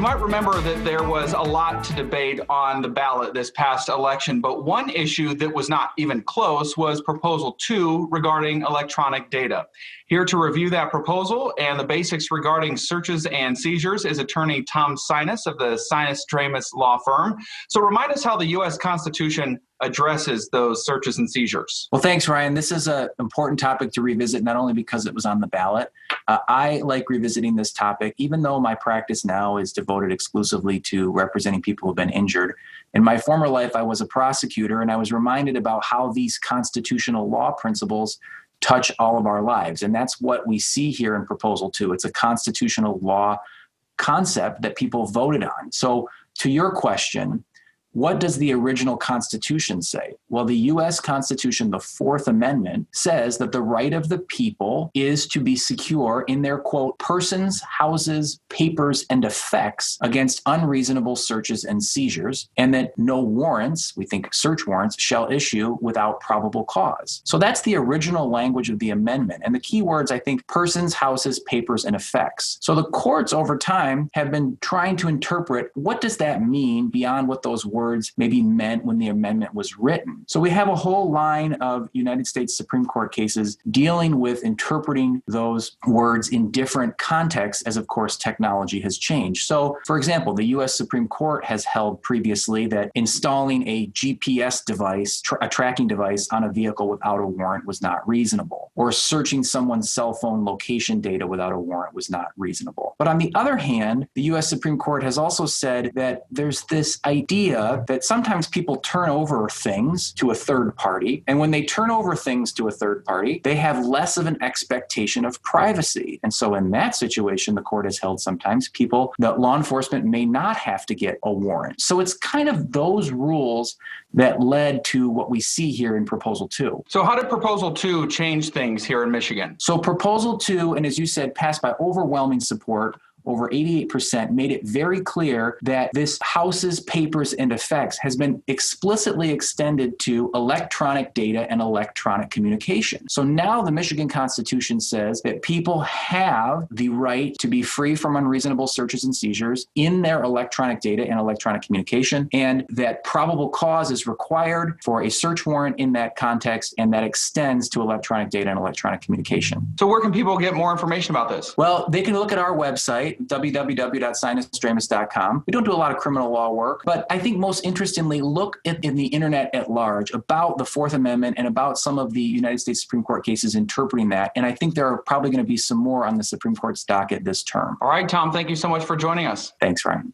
you might remember that there was a lot to debate on the ballot this past election, but one issue that was not even close was Proposal 2 regarding electronic data. Here to review that proposal and the basics regarding searches and seizures is attorney Tom Sinus of the Sinus Dramus law firm. So remind us how the U.S. Constitution addresses those searches and seizures. Well, thanks, Ryan. This is an important topic to revisit, not only because it was on the ballot. I like revisiting this topic, even though my practice now is devoted exclusively to representing people who have been injured. In my former life, I was a prosecutor, and I was reminded about how these constitutional law principles touch all of our lives. And that's what we see here in Proposal 2. It's a constitutional law concept that people voted on. So to your question, what does the original Constitution say? Well, the U.S. Constitution, the Fourth Amendment, says that the right of the people is to be secure in their, quote, persons, houses, papers, and effects against unreasonable searches and seizures, and that no warrants, we think search warrants, shall issue without probable cause. So that's the original language of the amendment. And the key words, I think, persons, houses, papers, and effects. So the courts over time have been trying to interpret what does that mean beyond what those words maybe meant when the amendment was written. So we have a whole line of United States Supreme Court cases dealing with interpreting those words in different contexts as, of course, technology has changed. So, for example, the U.S. Supreme Court has held previously that installing a GPS device, a tracking device on a vehicle without a warrant was not reasonable, or searching someone's cell phone location data without a warrant was not reasonable. But on the other hand, the U.S. Supreme Court has also said that there's this idea that sometimes people turn over things to a third party. And when they turn over things to a third party, they have less of an expectation of privacy. And so in that situation, the court has held sometimes that law enforcement may not have to get a warrant. So it's kind of those rules that led to what we see here in Proposal 2. So how did Proposal 2 change things here in Michigan? So Proposal 2, and as you said, passed by overwhelming support, over 88%, made it very clear that this houses, papers, and effects has been explicitly extended to electronic data and electronic communication. So now the Michigan Constitution says that people have the right to be free from unreasonable searches and seizures in their electronic data and electronic communication, and that probable cause is required for a search warrant in that context, and that extends to electronic data and electronic communication. So where can people get more information about this? Well, they can look at our website, www.sinusdramus.com. We don't do a lot of criminal law work, but I think most interestingly, look in the internet at large about the Fourth Amendment and about some of the United States Supreme Court cases interpreting that. And I think there are probably going to be some more on the Supreme Court's docket this term. All right, Tom, thank you so much for joining us. Thanks, Ryan.